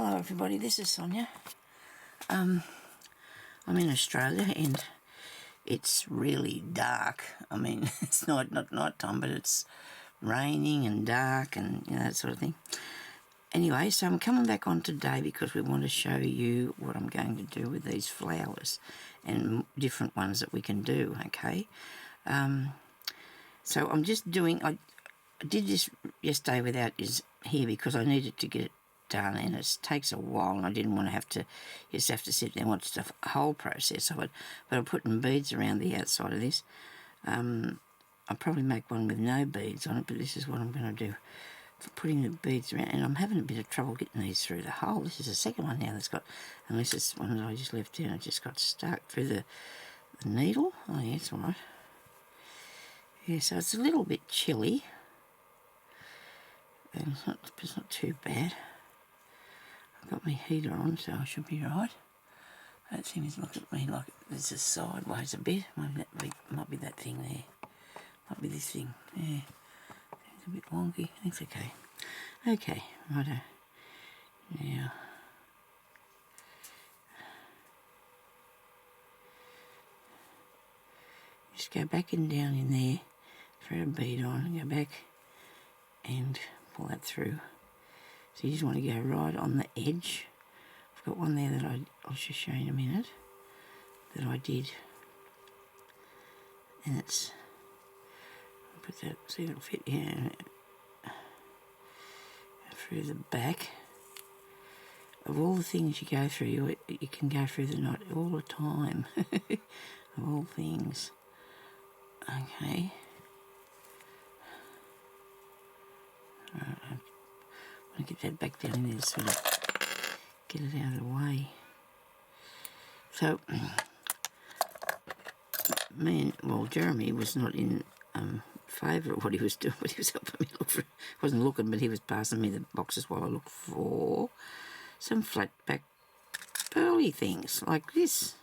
Hello everybody, this is Sonia. I'm in Australia and it's really dark. I mean, it's not night time, but it's raining and dark and that sort of thing. Anyway, so I'm coming back on today because we want to show you what I'm going to do with these flowers and different ones that we can do, okay? So I'm just doing, I did this yesterday without his hair because I needed to get it done, and it takes a while and I didn't want to have to sit there and watch the whole process of it. But I'm putting beads around the outside of this. I'll probably make one with no beads on it, but this is what I'm going to do for putting the beads around, and I'm having a bit of trouble getting these through the hole. This is the second one now that's got, unless it's one that I just left in, it just got stuck through the needle. Oh yeah, it's alright. Yeah, so it's a little bit chilly, and it's not too bad. I've got my heater on, so I should be right. I don't seem to look at me like it's just sideways a bit. Might be that thing there. Might be this thing. Yeah. It's a bit wonky. It's okay. Okay, righto. Now, just go back and down in there, throw a bead on, and go back and pull that through. So you just want to go right on the edge. I've got one there that I'll just show you in a minute that I did, and it's, I'll put that, see if it'll fit here, through the back. Of all the things you go through, you can go through the knot all the time. Of all things. Okay. Alright, I want to get that back down in there, sort of get it out of the way. So, Jeremy was not in favour of what he was doing, but he was helping me look for, wasn't looking, but he was passing me the boxes while I looked for some flat back pearly things like this,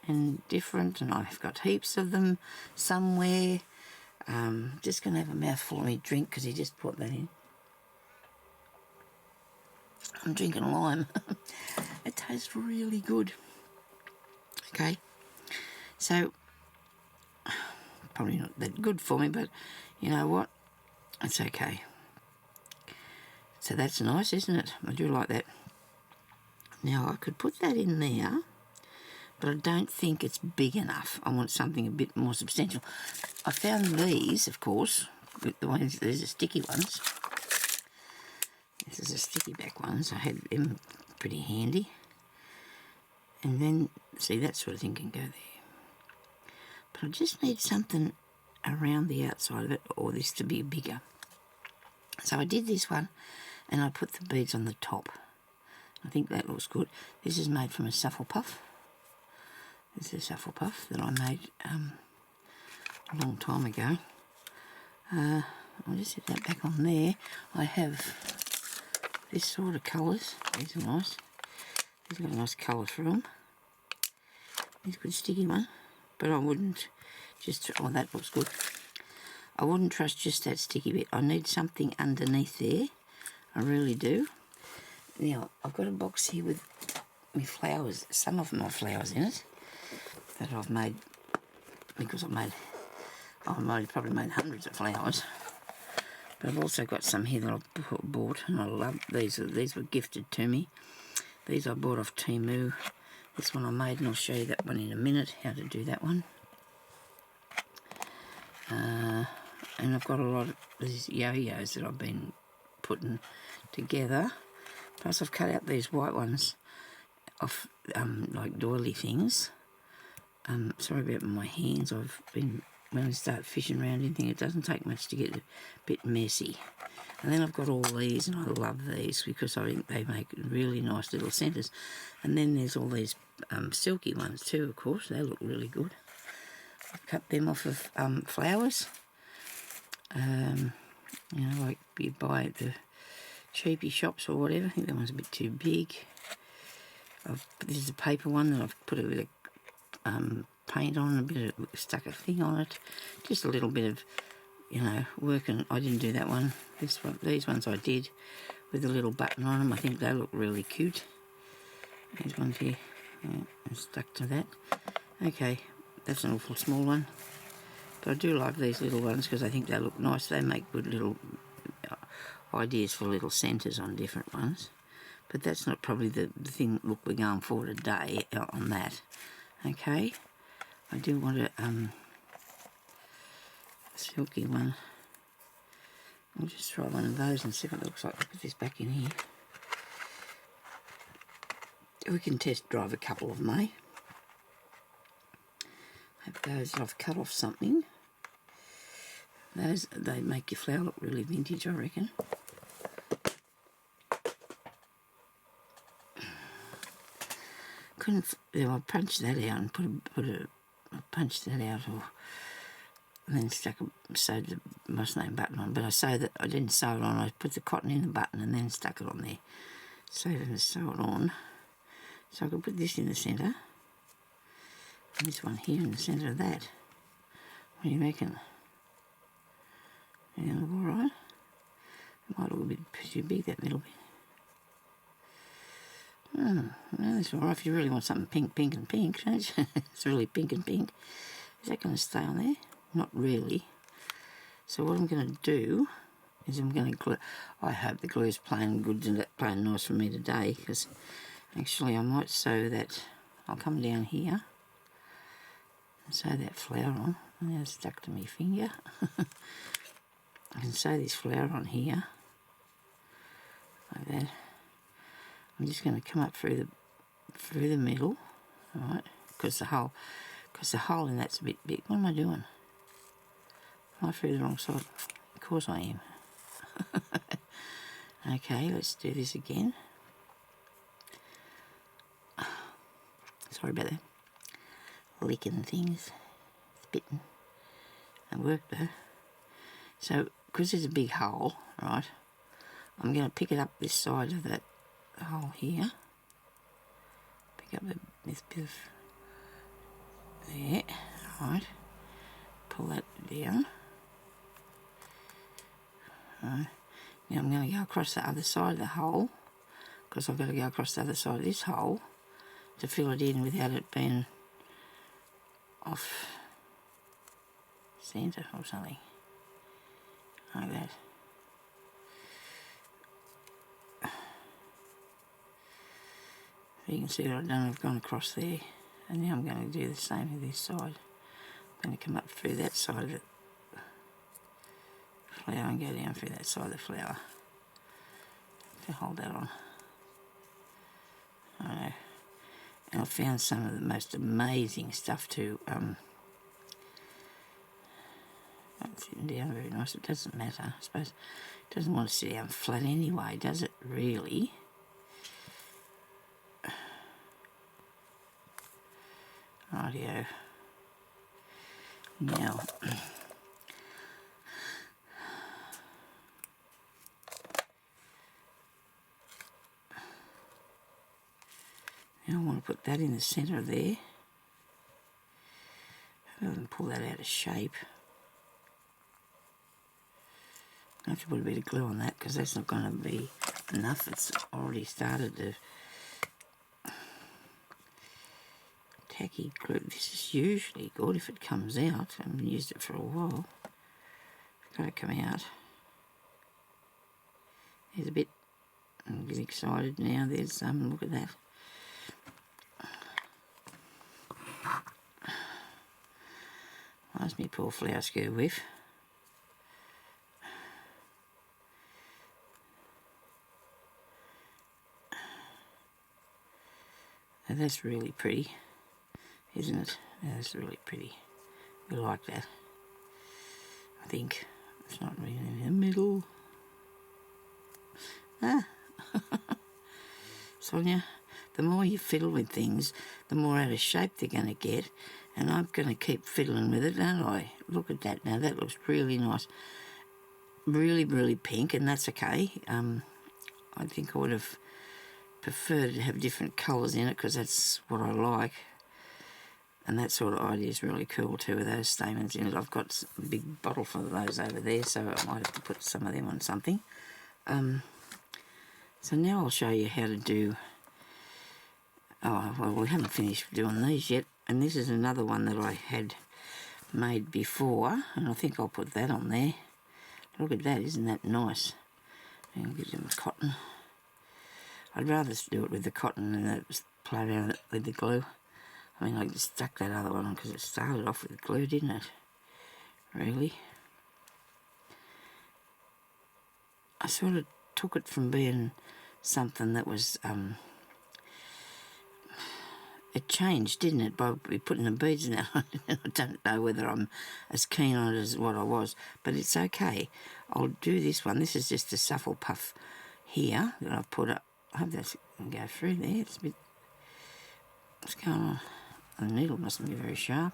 and different, and I've got heaps of them somewhere. Just going to have a mouthful of my drink because he just put that in. I'm drinking lime. It tastes really good. Okay, so probably not that good for me, but you know what? It's okay. So that's nice, isn't it? I do like that. Now I could put that in there, but I don't think it's big enough. I want something a bit more substantial. I found these, of course, the ones, these are sticky ones. This is a sticky back one, so I had them pretty handy. And then, see, that sort of thing can go there. But I just need something around the outside of it, or this to be bigger. So I did this one, and I put the beads on the top. I think that looks good. This is made from a Suffle Puff. This is a Suffle Puff that I made a long time ago. I'll just set that back on there. I have this sort of colours. These are nice. These got a nice colour through them. These a good sticky one. But I wouldn't just, oh, that looks good. I wouldn't trust just that sticky bit. I need something underneath there. I really do. Now, I've got a box here with my flowers. Some of them have flowers in it that I've made, because I've probably made hundreds of flowers. But I've also got some here that I've bought, and I love these. These were gifted to me. These I bought off Temu. This one I made, and I'll show you that one in a minute, how to do that one. And I've got a lot of these yo-yos that I've been putting together. Plus I've cut out these white ones off like doily things. Sorry about my hands. I've been, when I start fishing around anything, it doesn't take much to get a bit messy. And then I've got all these, and I love these because I think they make really nice little centres. And then there's all these silky ones too, of course. They look really good. I've cut them off of flowers. You know, like you buy at the cheapy shops or whatever. I think that one's a bit too big. This is a paper one that I've put a bit of paint on, a bit of, stuck a thing on it. Just a little bit of, you know, work, and I didn't do that one. These ones I did with a little button on them. I think they look really cute. There's one here. Yeah, I'm stuck to that. Okay, that's an awful small one. But I do like these little ones because I think they look nice. They make good little ideas for little centres on different ones. But that's not probably the thing, look, we're going for today on that. Okay, I do want a silky one. I'll just try one of those and see what it looks like. Put this back in here. We can test drive a couple of them, eh? Have those I've cut off something. Those, they make your flower look really vintage, I reckon. I punched that out and I punched that out, and then sewed the must name button on. But I didn't sew it on. I put the cotton in the button and then stuck it on there. Sewed it and sew it on. So I could put this in the centre, and this one here in the centre of that. What do you reckon? Yeah, look all right. It might look a bit too big, that middle bit. Well, that's all right if you really want something pink, pink and pink, don't you? It's really pink and pink. Is that going to stay on there? Not really. So what I'm going to do is I'm going to glue. I hope the glue is playing good and playing nice for me today, because actually I might sew that. I'll come down here and sew that flower on. Now it's stuck to my finger. I can sew this flower on here like that. I'm just going to come up through the middle, right? Because the hole in that's a bit big. What am I doing? Am I through the wrong side? Of course I am. Okay, let's do this again. Sorry about that. Licking things. It's bitten. It worked though. So, because there's a big hole, right, I'm going to pick it up this side of that hole here. Pick up this bit of there, right. Pull that down. Right. Now I'm going to go across the other side of the hole, because I've got to go across the other side of this hole to fill it in without it being off centre or something. Like that. You can see what I've done, I've gone across there, and now I'm going to do the same with this side. I'm going to come up through that side of the flower and go down through that side of the flower to hold that on. I know. And I found some of the most amazing stuff to sitting down very nice. It doesn't matter, I suppose. It doesn't want to sit down flat anyway, does it really? Rightio. Now, I want to put that in the centre there. And pull that out of shape. I have to put a bit of glue on that because that's not going to be enough. It's already started to tacky glue. This is usually good if it comes out. I haven't used it for a while. It's got to come out. There's a bit. I'm getting excited now. There's look at that. That's my poor flower skirt whiff. Now that's really pretty, isn't it? That's really pretty. We like that. I think it's not really in the middle. Ah. Sonia, the more you fiddle with things, the more out of shape they're going to get, and I'm going to keep fiddling with it, aren't I? Look at that now. That looks really nice. Really, really pink, and that's okay. I think I would have preferred to have different colours in it because that's what I like. And that sort of idea is really cool too, with those stamens in it. I've got a big bottle full of those over there, so I might have to put some of them on something. So now I'll show you how to do, oh, well, we haven't finished doing these yet, and this is another one that I had made before, and I think I'll put that on there. Look at that, isn't that nice? And give them cotton. I'd rather do it with the cotton than play around with the glue. I mean, I just stuck that other one on because it started off with glue, didn't it? Really. I sort of took it from being something that was, it changed, didn't it, by putting the beads in it. I don't know whether I'm as keen on it as what I was, but it's okay. I'll do this one. This is just a shuffle puff here that I've put up. I hope that's going to go through there. It's a bit, what's going on? The needle mustn't be very sharp.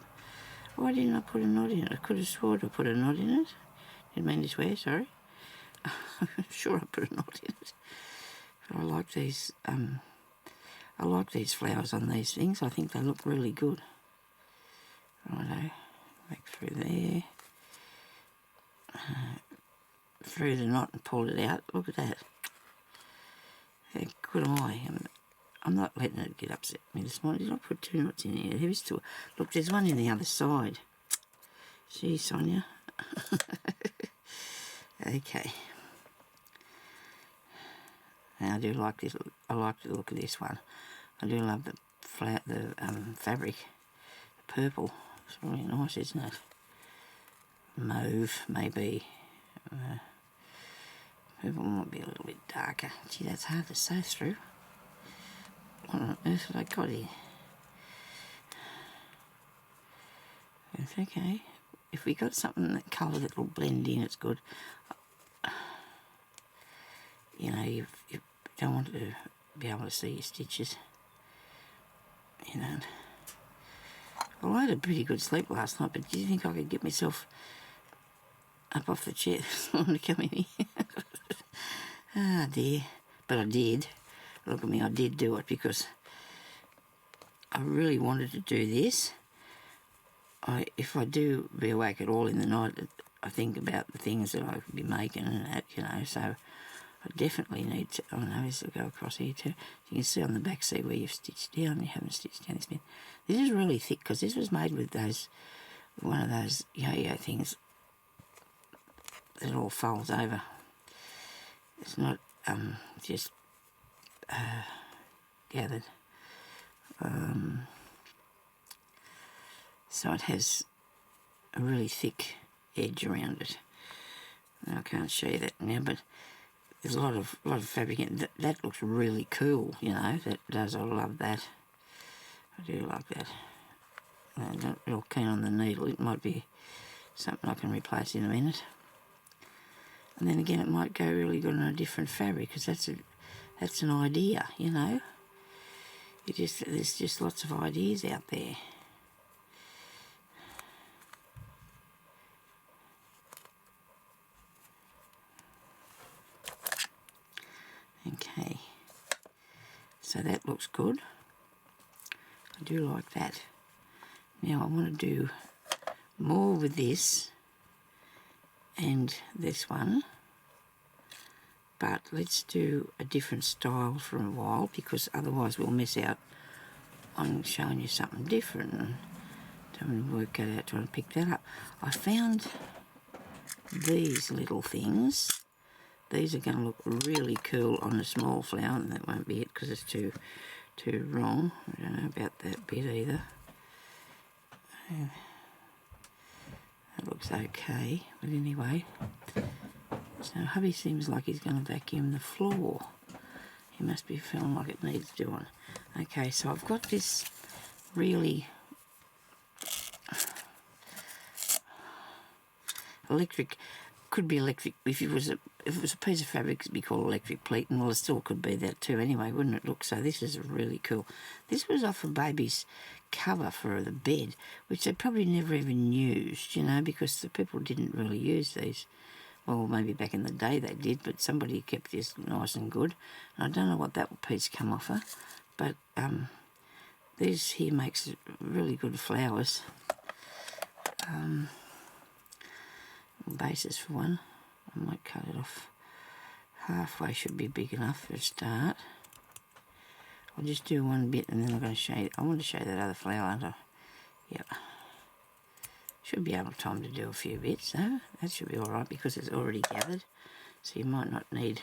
Why didn't I put a knot in it? I could have sworn I put a knot in it. Didn't mean this way, sorry. I'm sure I put a knot in it. But I like these flowers on these things. I think they look really good. Righto, back through there. Through the knot and pulled it out. Look at that. How good am I? I'm not letting it get upset me this morning. Did I put 2 knots in here? There is 2. Look, there's one in the other side. Gee, Sonia. Okay. Now I do like this. I like the look of this one. I do love the fabric. The purple. It's really nice, isn't it? Mauve, maybe. Purple might be a little bit darker. Gee, that's hard to sew through. What on earth have I got here? It's okay. If we got something that colour that will blend in, it's good. You know, you don't want to be able to see your stitches. You know. Well, I had a pretty good sleep last night, but do you think I could get myself up off the chair this morning to come in here? Ah, dear. But I did. Look at me, I did do it because I really wanted to do this. If I do be awake at all in the night, I think about the things that I could be making and that, you know, so I definitely need to, oh no, this will go across here too. You can see on the back, see where you've stitched down, you haven't stitched down this bit. This is really thick because this was made with one of those yo-yo things that all folds over. It's not just gathered. So it has a really thick edge around it. I can't show you that now, but there's a lot of fabric in it. That looks really cool, you know. That does. I love that. I do like that. I'm not real keen on the needle. It might be something I can replace in a minute. And then again, it might go really good on a different fabric because that's an idea, you know. There's just lots of ideas out there. Okay, so that looks good. I do like that. Now I want to do more with this and this one, but let's do a different style for a while because otherwise we'll miss out on showing you something different and trying to work it out, trying to pick that up. I found these little things. These are going to look really cool on a small flower, and that won't be it because it's too wrong. I don't know about that bit either. That looks okay, but anyway. So hubby seems like he's going to vacuum the floor. He must be feeling like it needs doing. Okay, so I've got this really electric. Could be electric if it was a piece of fabric. It'd be called electric pleating. Well, it still could be that too. Anyway, wouldn't it look? So this is really cool. This was off a baby's cover for the bed, which they probably never even used, you know, because the people didn't really use these. Well, maybe back in the day they did, but somebody kept this nice and good. And I don't know what that piece come off of, but this here makes really good flowers. Basis for one. I might cut it off halfway should be big enough for a start. I'll just do one bit and then I'm going to show you. I want to show you that other flower, aren't I? Yep. Should be able time to do a few bits though. That should be alright because it's already gathered. So you might not need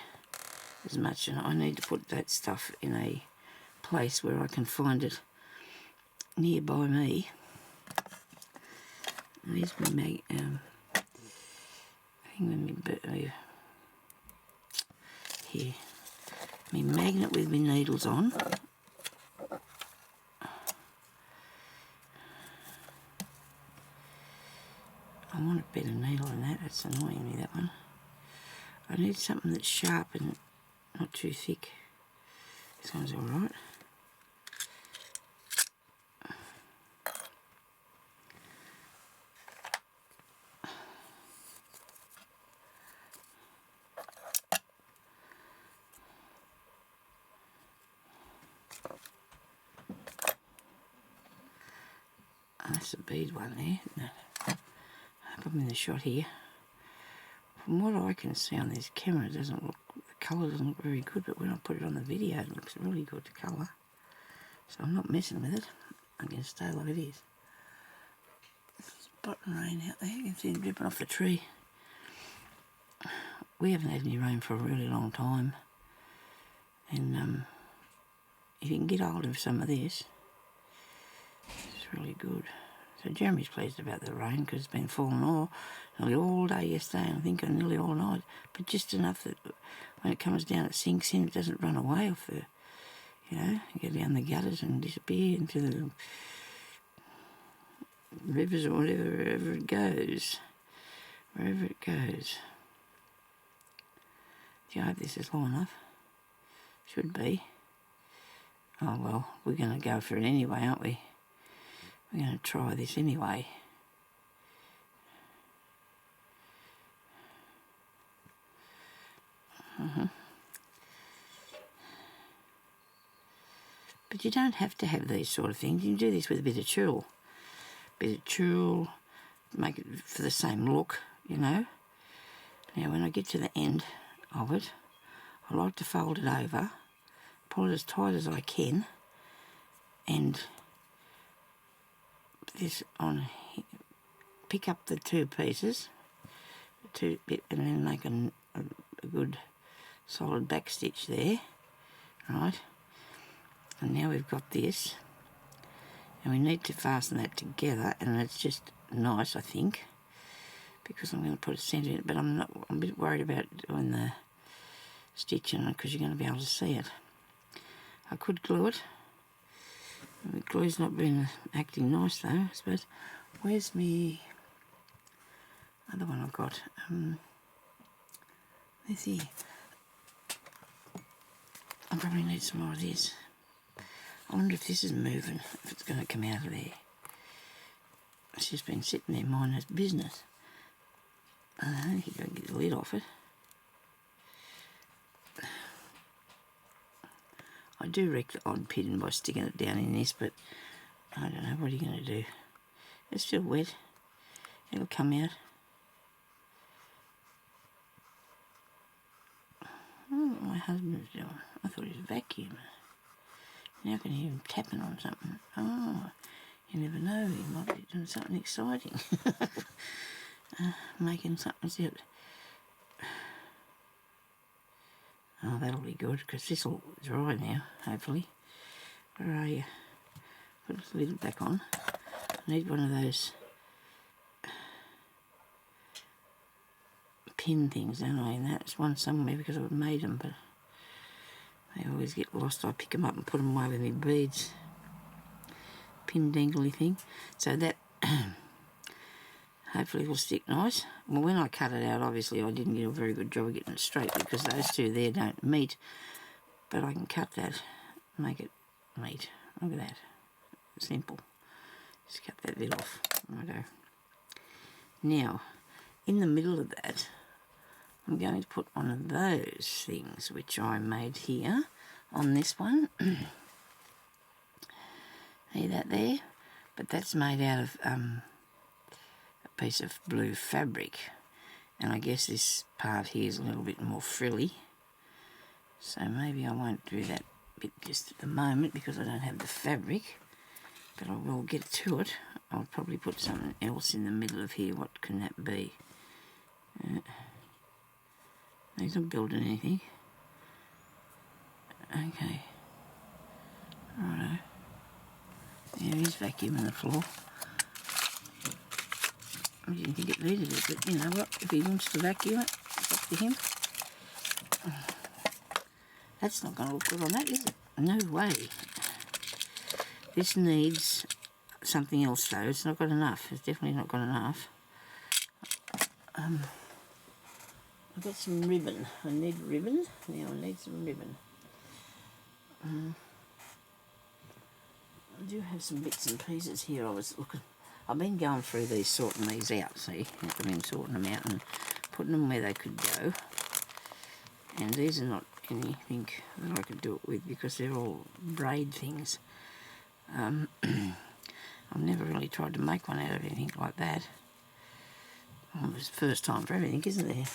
as much. And I need to put that stuff in a place where I can find it nearby me. There's my here. My magnet with my needles on. I want a better needle than that. That's annoying me, that one. I need something that's sharp and not too thick. This one's alright. That's a bead one there, isn't it? I hope I'm in the shot here. From what I can see on this camera, it doesn't look, the colour doesn't look very good, but when I put it on the video, it looks really good, the colour. So I'm not messing with it. I'm going to stay like it is. It's bottom rain out there, you can see it dripping off the tree. We haven't had any rain for a really long time. And if you can get hold of some of this, it's really good. So Jeremy's pleased about the rain because it's been falling nearly all day yesterday and I think nearly all night. But just enough that when it comes down it sinks in, it doesn't run away off the, you know, go down the gutters and disappear into the rivers or whatever, wherever it goes. Wherever it goes. Do you hope this is long enough? Should be. Oh well, we're going to go for it anyway, aren't we? We're going to try this anyway. But you don't have to have these sort of things. You can do this with a bit of tulle. Make it for the same look, you know. Now when I get to the end of it, I like to fold it over, pull it as tight as I can, and this on here, pick up the two pieces, and then make a good solid back stitch there, right? And now we've got this, and we need to fasten that together, and it's just nice, I think, because I'm going to put a centre in it, but I'm a bit worried about doing the stitching because you're going to be able to see it. I could glue it. The glue's not been acting nice though, I suppose. Where's me other one I've got? There's here. I probably need some more of this. I wonder if this is moving, if it's going to come out of there. It's just been sitting there minding its business. I don't know, you got to get the lid off it. I do wreck the odd pin by sticking it down in this, but I don't know, what are you going to do? It's still wet. It'll come out. I don't know what my husband's doing. I thought he was vacuuming. Now I can hear him tapping on something. Oh, you never know, he might be doing something exciting. Making something out. Oh, that'll be good, because this will dry now, hopefully. Where are you? Put the lid back on. I need one of those pin things, don't I? And that's one somewhere because I've made them, but they always get lost. I pick them up and put them away with my beads. Pin dangly thing. So that hopefully will stick nice. Well, when I cut it out, obviously I didn't get a very good job of getting it straight because those two there don't meet. But I can cut that, make it meet. Look at that. Simple. Just cut that bit off. Righto. Now, in the middle of that, I'm going to put one of those things which I made here on this one. See that there? But that's made out of a piece of blue fabric. And I guess this part here is a little bit more frilly. So maybe I won't do that bit just at the moment because I don't have the fabric, but I will get to it. I'll probably put something else in the middle of here. What can that be? He's not building anything. Okay. Righto. Yeah, he's vacuuming the floor. I didn't think it needed it, but you know what? If he wants to vacuum it, it's up to him. That's not going to look good on that, is it? No way. This needs something else, though. It's not got enough. It's definitely not got enough. I've got some ribbon. I need ribbon. Now I need some ribbon. I do have some bits and pieces here. I was looking. I've been going through these, sorting these out, see? I've been sorting them out and putting them where they could go. And these are not anything that I could do it with because they're all braid things. I've never really tried to make one out of anything like that. Well, it's the first time for everything, isn't there?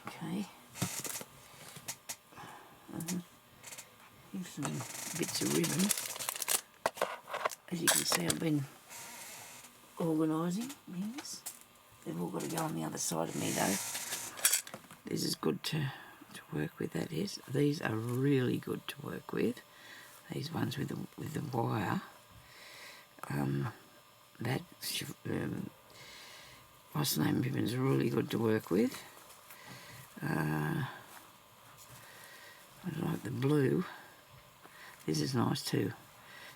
Okay. Here's some bits of ribbon. As you can see, I've been organising things. They've all got to go on the other side of me, though. This is good to work with, that is. These are really good to work with. These ones with the wire. What's the name ribbon is really good to work with. I like the blue. This is nice too.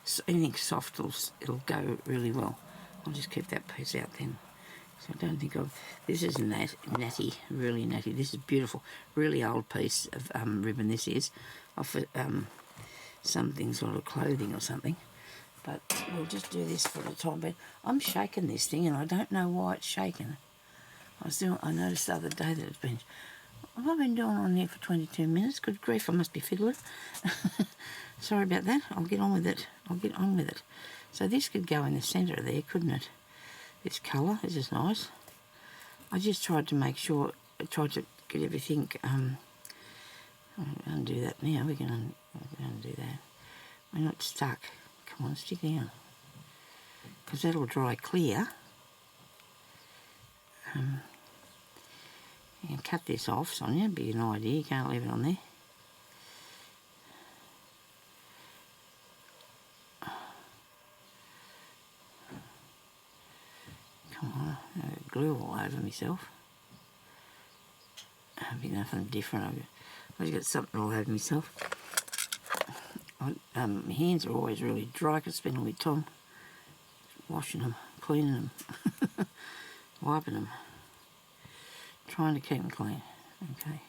So anything soft, it'll go really well. I'll just keep that piece out then. So I don't think this is natty, really natty. This is beautiful, really old piece of ribbon. This is off something sort of clothing or something. But we'll just do this for the time. But I'm shaking this thing, and I don't know why it's shaking. I noticed the other day that it's been. What have I been doing on here for 22 minutes? Good grief, I must be fiddling. Sorry about that. I'll get on with it. So this could go in the centre of there, couldn't it? This colour, this is nice. I just tried to make sure, tried to get everything, I'll undo that now, we can undo that. We're not stuck. Come on, stick down. Because that'll dry clear. You can cut this off, Sonia, it'd be an idea, you can't leave it on there. Come on, glue all over myself. It'd be nothing different. I've just got something all over myself. My hands are always really dry. I could spend all my time washing them, cleaning them, wiping them, trying to keep them clean. Okay,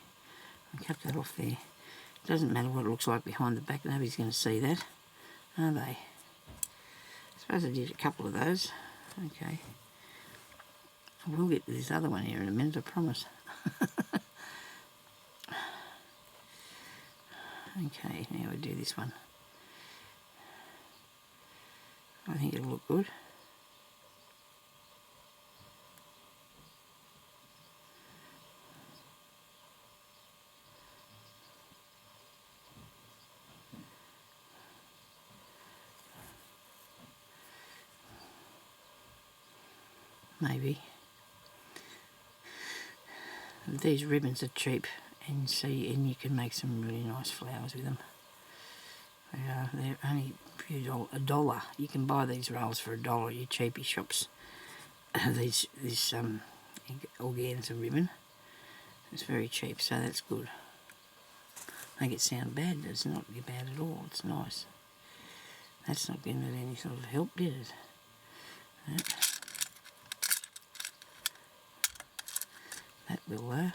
I'll cut that off there. It doesn't matter what it looks like behind the back. Nobody's going to see that, are they? I suppose I did a couple of those. Okay. I will get to this other one here in a minute, I promise. Okay, now we do this one. I think it'll look good. Maybe. These ribbons are cheap, and you can make some really nice flowers with them. They're only $1. You can buy these rolls for $1. You cheapy shops. This organza ribbon. It's very cheap, so that's good. Make it sound bad. It's not bad at all. It's nice. That's not giving it any sort of help, did it? That will though.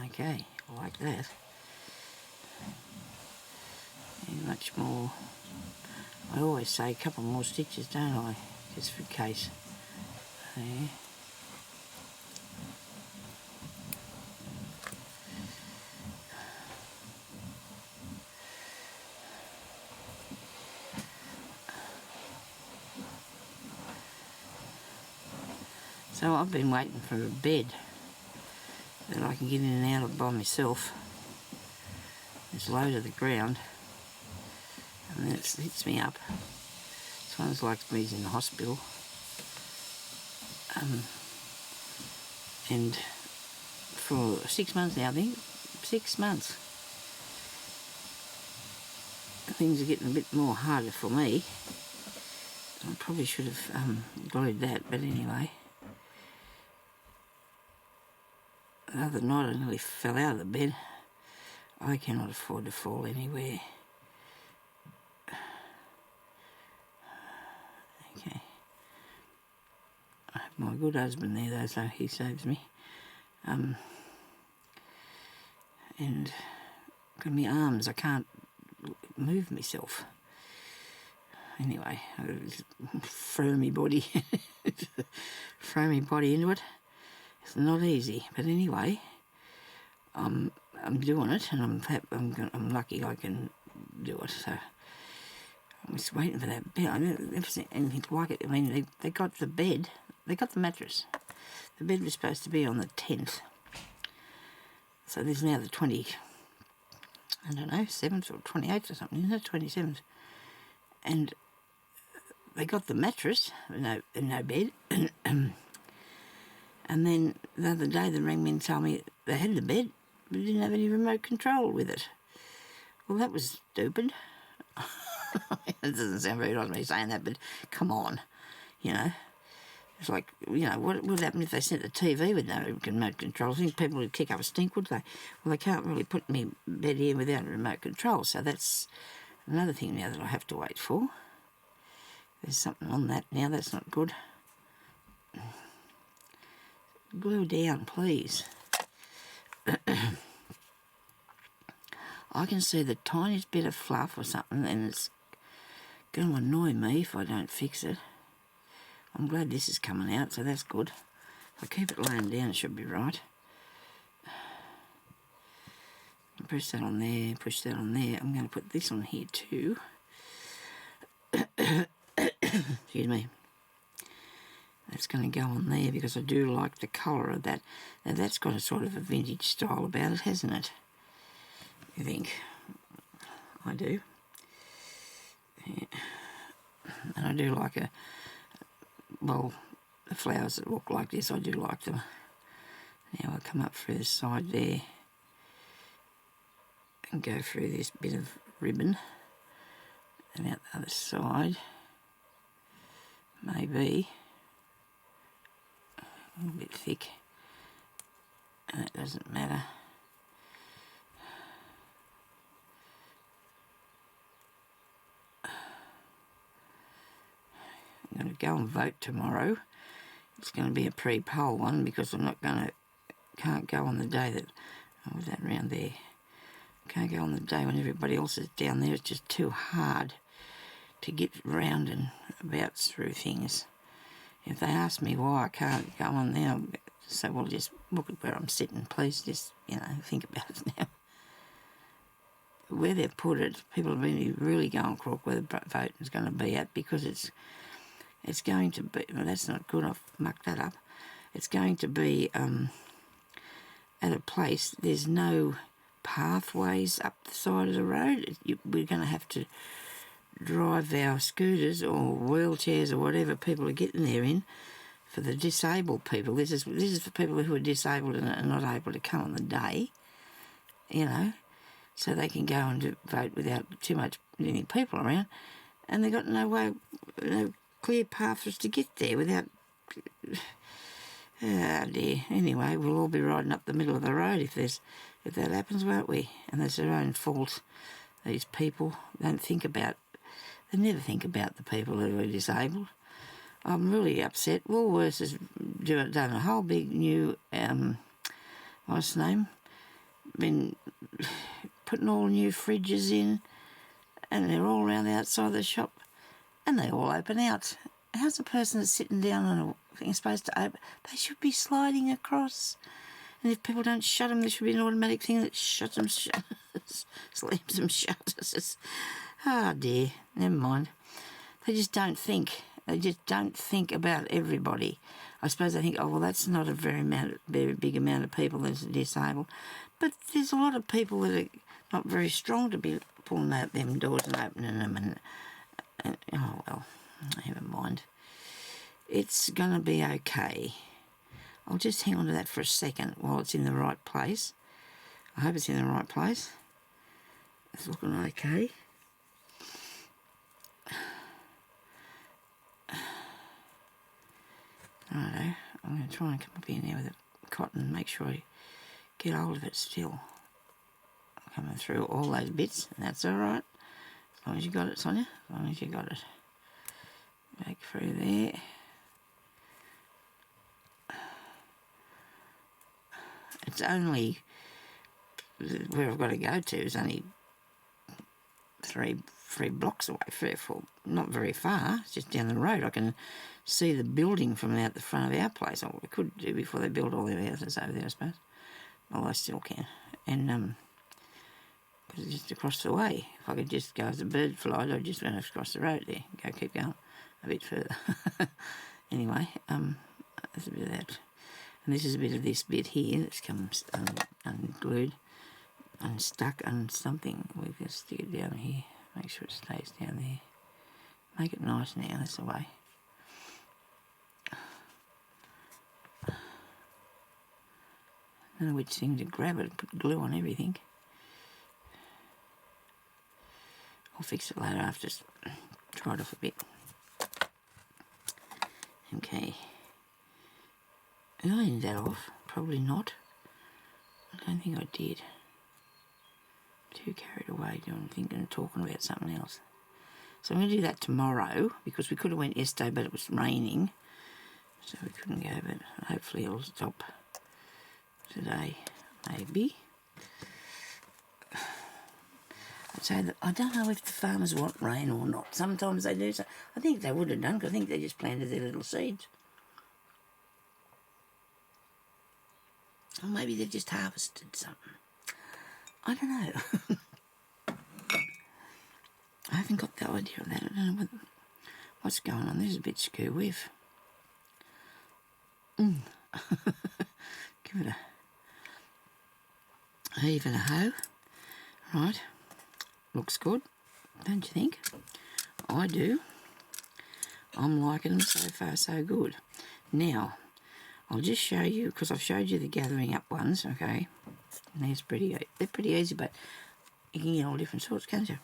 Okay, I like that. And much more. I always say a couple more stitches, don't I? Just for case. There. So I've been waiting for a bed that I can get in and out of by myself. It's low to the ground, and then it hits me up. Sounds like he's in the hospital. And for 6 months now, I think, 6 months, things are getting a bit more harder for me. I probably should have glued that, but anyway. The other night I nearly fell out of the bed. I cannot afford to fall anywhere. Okay. I have my good husband there though, so he saves me. And got my arms, I can't move myself. Anyway, I throw my body into it. It's not easy, but anyway, I'm doing it, and I'm lucky I can do it. So I'm just waiting for that bed. I've never seen anything like it. I mean, they got the bed, they got the mattress. The bed was supposed to be on the 10th, so there's now the 7th or 28th or something, isn't it? 27th, and they got the mattress, no bed. And then the other day they rang me and told me they had the bed, but didn't have any remote control with it. Well, that was stupid. It doesn't sound very nice me saying that, but come on, you know. It's like, you know, what would happen if they sent the TV with no remote control? I think people would kick up a stink, would they? Well, they can't really put me bed here without a remote control, so that's another thing now that I have to wait for. There's something on that now, that's not good. Glue down, please. I can see the tiniest bit of fluff or something, and it's going to annoy me if I don't fix it. I'm glad this is coming out, so that's good. If I keep it laying down, it should be right. Press that on there, push that on there. I'm going to put this on here too. Excuse me. That's going to go on there because I do like the colour of that. Now that's got a sort of a vintage style about it, hasn't it? I think. I do. Yeah. And I do like well, the flowers that look like this, I do like them. Now I come up through the side there and go through this bit of ribbon and out the other side. Maybe a little bit thick, and it doesn't matter. I'm going to go and vote tomorrow. It's going to be a pre-poll one because I'm can't go on the day that, was that round there? Can't go on the day when everybody else is down there. It's just too hard to get round and about through things. If they ask me why I can't go on there, I'll say, well, just look at where I'm sitting, please. Just, think about it now. Where they've put it, people have been really going crook where the vote is going to be at because it's going to be, well, that's not good, I've mucked that up. It's going to be at a place, there's no pathways up the side of the road. We're going to have to drive our scooters or wheelchairs or whatever people are getting there in for the disabled people. This is for people who are disabled and are not able to come on the day, so they can go and vote without too many people around, and they've got no clear paths to get there without... Oh dear. Anyway, we'll all be riding up the middle of the road if that happens, won't we? And that's their own fault. These people they never think about the people who are disabled. I'm really upset. Woolworths has done a whole big new, what's the name? Been putting all new fridges in, and they're all around the outside of the shop, and they all open out. How's a person that's sitting down on a thing supposed to open? They should be sliding across. And if people don't shut them, there should be an automatic thing that shuts them shut, slams them shut. Oh dear, never mind. They just don't think. They just don't think about everybody. I suppose they think, oh, well, that's not a very big amount of people that's disabled. But there's a lot of people that not very strong to be pulling out them doors and opening them and oh well, never mind. It's going to be okay. I'll just hang on to that for a second while it's in the right place. I hope it's in the right place. It's looking okay. Righto, I'm going to try and come up in there with a cotton and make sure I get hold of it still. I'm coming through all those bits, and that's alright. As long as you got it, Sonia, as long as you got it. Back through there. It's only, where I've got to go to is only three blocks away, 3 or 4, not very far, it's just down the road. I can see the building from out the front of our place, or we could do before they build all their houses over there, I suppose. Well, I still can. And, because it's just across the way. If I could just go as a bird flight, I'd just run across the road there, keep going a bit further. Anyway, there's a bit of that. And this is a bit of this bit here that's come unglued, unstuck on something. We can stick it down here, make sure it stays down there. Make it nice now, that's the way. I don't know which thing to grab it, put glue on everything. I'll fix it later after it's dried off a bit. Okay. Did I end that off? Probably not. I don't think I did. Too carried away doing thinking and talking about something else. So I'm going to do that tomorrow, because we could have went yesterday but it was raining, so we couldn't go, but hopefully it'll stop today, maybe. I'd say that I don't know if the farmers want rain or not. Sometimes they do. So I think they would have done, because I think they just planted their little seeds. Or maybe they've just harvested something. I don't know. I haven't got the idea of that. I don't know what's going on. This is a bit skew with. Give it a heave and a hoe. Right. Looks good, don't you think? I do. I'm liking them so far, so good. Now, I'll just show you, because I've showed you the gathering up ones, okay? And they're pretty easy, but you can get all different sorts, can't you?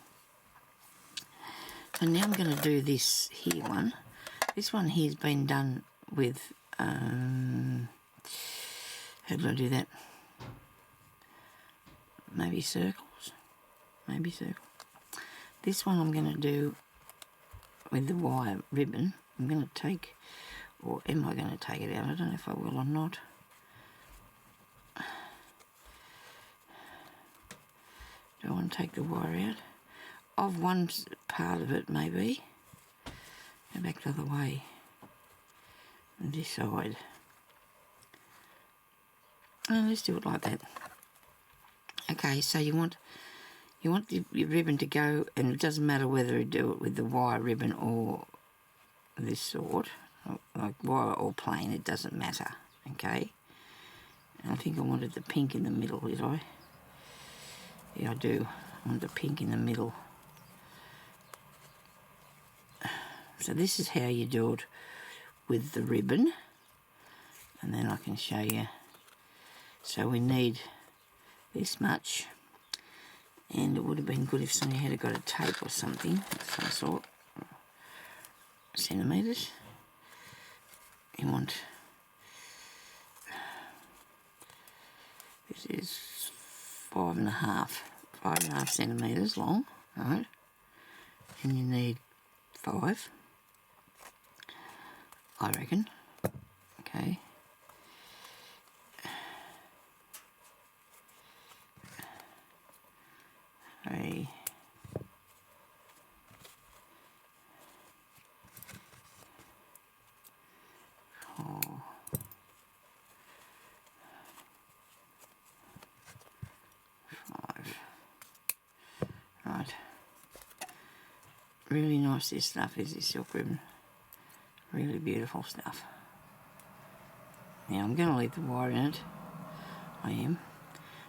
So now I'm going to do this here one. This one here's been done with, how do I do that? Maybe circles. Maybe circle. This one I'm going to do with the wire ribbon. I'm going to take, or am I going to take it out? I don't know if I will or not. Do I want to take the wire out? Of one part of it, maybe. Go back the other way. And this side. Oh, let's do it like that. Okay, so you want your ribbon to go, and it doesn't matter whether you do it with the wire ribbon or this sort, like wire or plain, it doesn't matter, okay? And I think I wanted the pink in the middle, did I? Yeah, I do. I want the pink in the middle. So this is how you do it with the ribbon, and then I can show you. So we need this much. And it would have been good if Sonia had got a tape or something of some sort. Centimetres. You want, this is 5.5 centimetres long, right? And you need 5, I reckon. Okay. Three. Right. Really nice this stuff is, this silk ribbon. Really beautiful stuff. Now I'm going to leave the wire in it. I am.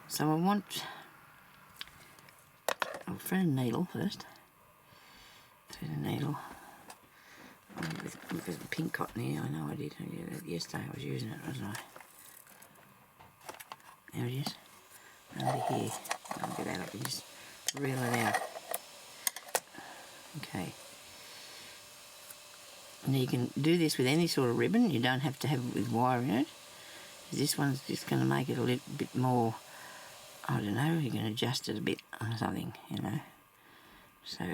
So I want I'll thread a needle first. Thread a needle. With the pink cotton here, I know I did. Yesterday I was using it, wasn't I? There it is. Over here. I'll get that up and just reel it out. Okay. Now you can do this with any sort of ribbon. You don't have to have it with wire in it. This one's just going to make it a little bit more, I don't know, you can adjust it a bit or something, you know. So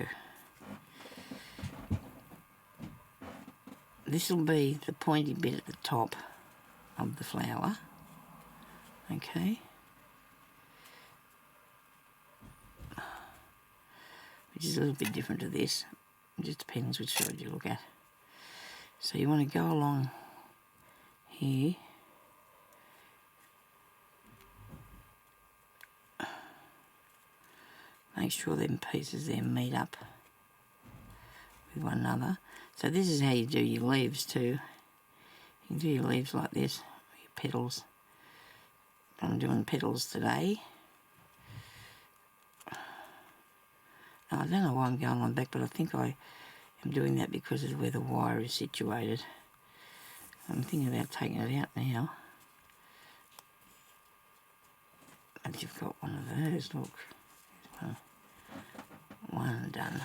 this will be the pointy bit at the top of the flower. Okay. Which is a little bit different to this. It just depends which side you look at. So you want to go along here. Make sure them pieces there meet up with one another. So this is how you do your leaves too. You can do your leaves like this, your petals. I'm doing petals today. Now, I don't know why I'm going on back, but I think I am doing that because of where the wire is situated. I'm thinking about taking it out now. And you've got one of those, look. One done.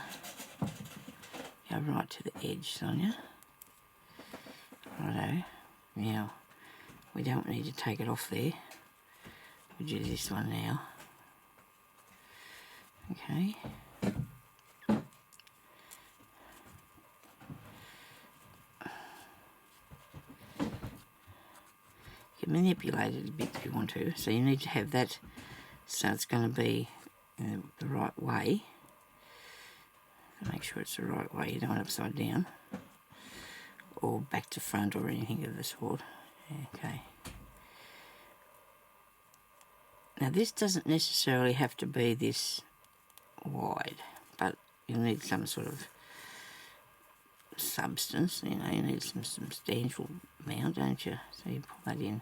Go right to the edge, Sonia. Righto. Now, we don't need to take it off there. We'll do this one now. Okay. You can manipulate it a bit if you want to. So you need to have that so it's going to be the right way. Make sure it's the right way. You don't want it upside down or back to front or anything of the sort. Okay. Now this doesn't necessarily have to be this wide, but you need some sort of substance, you know, you need some substantial amount, don't you? So you pull that in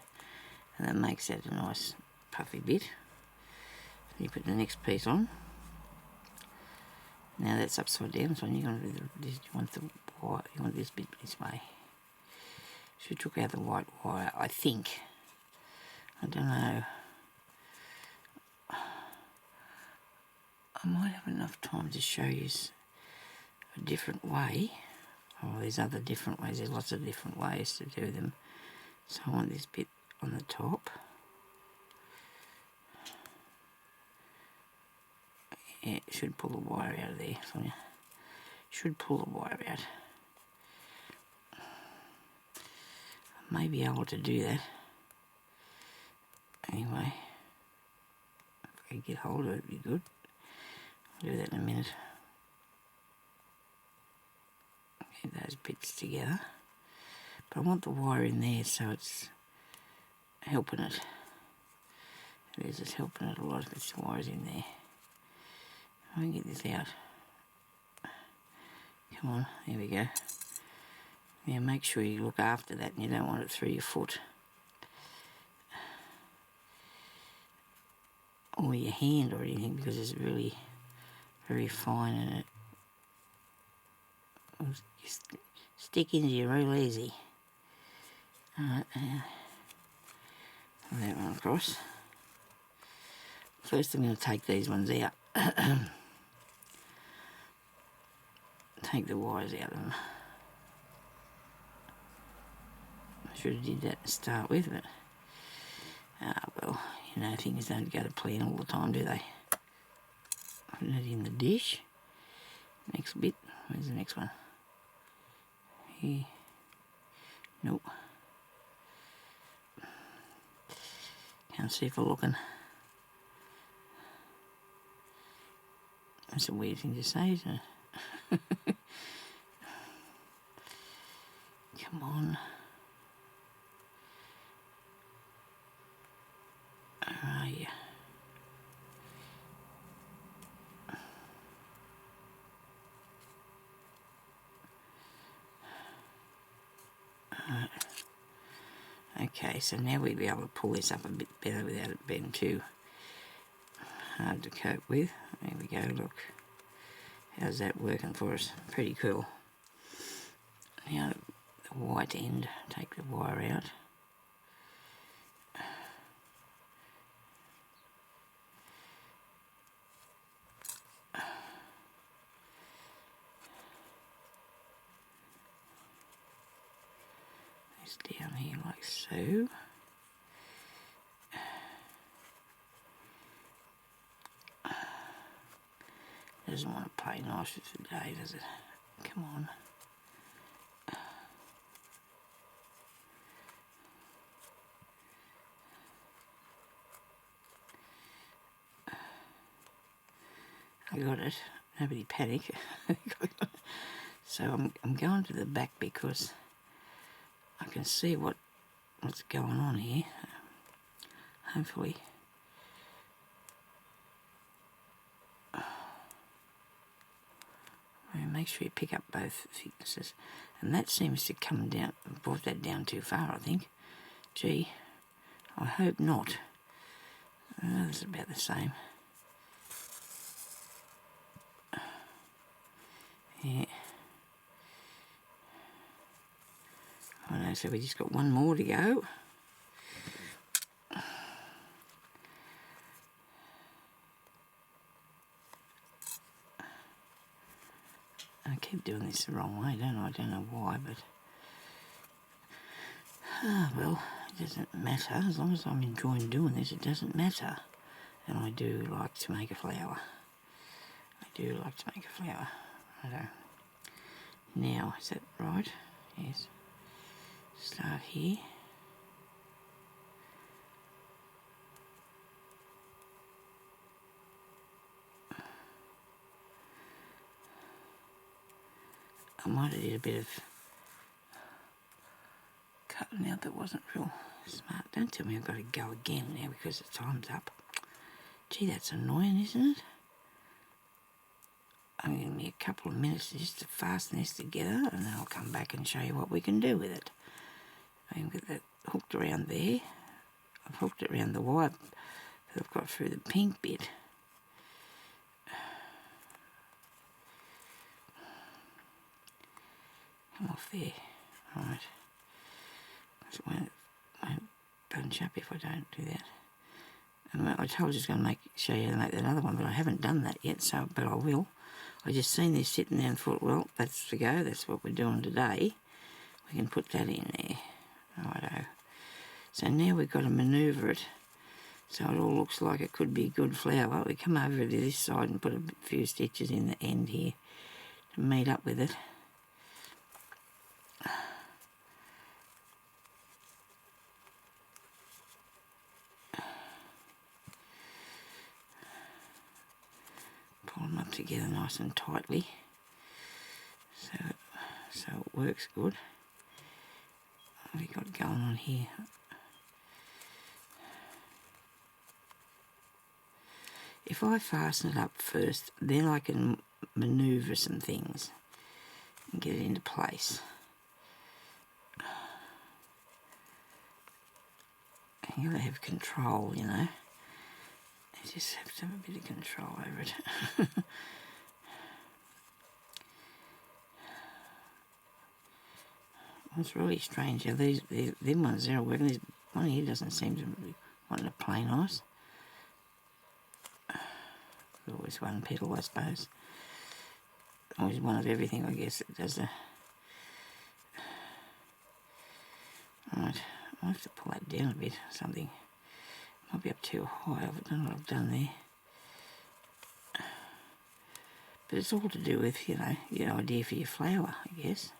and that makes that a nice puffy bit. So you put the next piece on. Now that's upside down, so you're going to do this, you want the wire, you want this bit this way. Should took out the white wire, I think. I don't know. I might have enough time to show you a different way. Oh, there's other different ways, there's lots of different ways to do them. So I want this bit on the top. Yeah, it should pull the wire out of there. So should pull the wire out. I may be able to do that. Anyway, if I get hold of it, it'd be good. I'll do that in a minute. Get those bits together. But I want the wire in there so it's helping it. It is, it's helping it a lot if it's the wire's in there. I can get this out. Come on, there we go. Now make sure you look after that and you don't want it through your foot. Or your hand or anything because it's really very fine and it will stick into you real easy. Alright, pull that one across. First I'm going to take these ones out. Take the wires out of them. I should have did that to start with, but well, you know, things don't go to plan all the time, do they? Put it in the dish. Next bit. Where's the next one? Here. Nope. Can't see for looking. That's a weird thing to say, isn't it? Come on. Where are you? Alright. Okay, so now we'll be able to pull this up a bit better without it being too hard to cope with. There we go, look. How's that working for us? Pretty cool. Now the white end, take the wire out. It's down here like so. Doesn't want to play nice today, does it? Come on. I got it. Nobody panic. So I'm going to the back because I can see what's going on here. Hopefully. Make sure you pick up both thicknesses. And that seems to come down, brought that down too far, I think. Gee, I hope not. That's about the same. Yeah. I know, so we just got one more to go. I keep doing this the wrong way, don't I? I don't know why, but... well, it doesn't matter. As long as I'm enjoying doing this, it doesn't matter. And I do like to make a flower. I do like to make a flower. Righto. Now, is that right? Yes. Start here. I might have did a bit of cutting out that wasn't real smart. Don't tell me I've got to go again now because the time's up. Gee, that's annoying, isn't it? I'm going to give me a couple of minutes just to fasten this together and then I'll come back and show you what we can do with it. I can get that hooked around there. I've hooked it around the wire that I've got through the pink bit. Come off there. Right. So it won't bunch up if I don't do that. And I told you I was going to show you how to make that other one, but I haven't done that yet, but I will. I just seen this sitting there and thought, well, that's the go, that's what we're doing today. We can put that in there. Righto. So now we've got to manoeuvre it so it all looks like it could be a good flower. We come over to this side and put a few stitches in the end here to meet up with it. Pull them up together nice and tightly so it works good. What have we got going on here? If I fasten it up first, then I can manoeuvre some things and get it into place. You gotta have control, you know. You just have to have a bit of control over it. It's really strange how them ones there are working. This one here doesn't seem to be wanting to play nice. There's always one petal, I suppose. Always one of everything, I guess, that does the... Right, I'll have to pull that down a bit, something. Might be up too high, I don't know what I've done there. But it's all to do with, you know, your idea for your flower, I guess.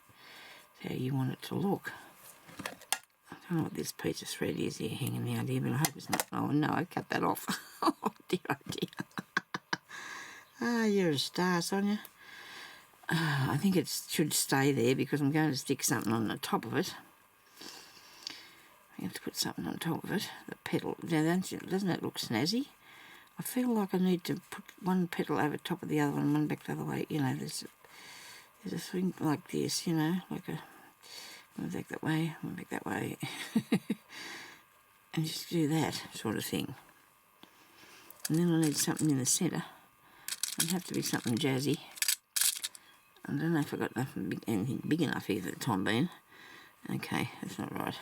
It's how you want it to look. I don't know what this piece of thread is here hanging out here, but I hope it's not... Oh no, I cut that off. Oh dear, oh dear. Ah, you're a star, Sonia. I think it should stay there because I'm going to stick something on the top of it. I have to put something on top of it. The petal. Now, doesn't that look snazzy? I feel like I need to put one petal over top of the other one, one back the other way. You know, there's a thing like this, you know, like a one back that way, one back that way. And just do that sort of thing. And then I need something in the centre. It'd have to be something jazzy. I don't know if I got anything big enough here for the time being. Okay, that's not right.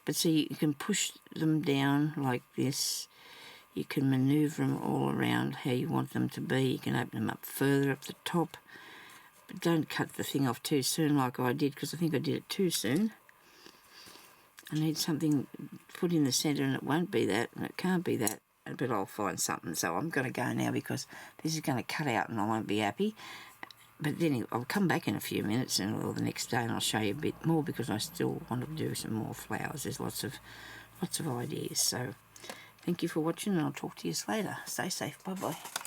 But see, you can push them down like this. You can manoeuvre them all around how you want them to be. You can open them up further up the top. But don't cut the thing off too soon like I did, because I think I did it too soon. I need something put in the centre, and it won't be that, and it can't be that, but I'll find something. So I'm going to go now, because this is going to cut out and I won't be happy. But then I'll come back in a few minutes or the next day, and I'll show you a bit more, because I still want to do some more flowers. There's lots of ideas. So thank you for watching, and I'll talk to you later. Stay safe. Bye-bye.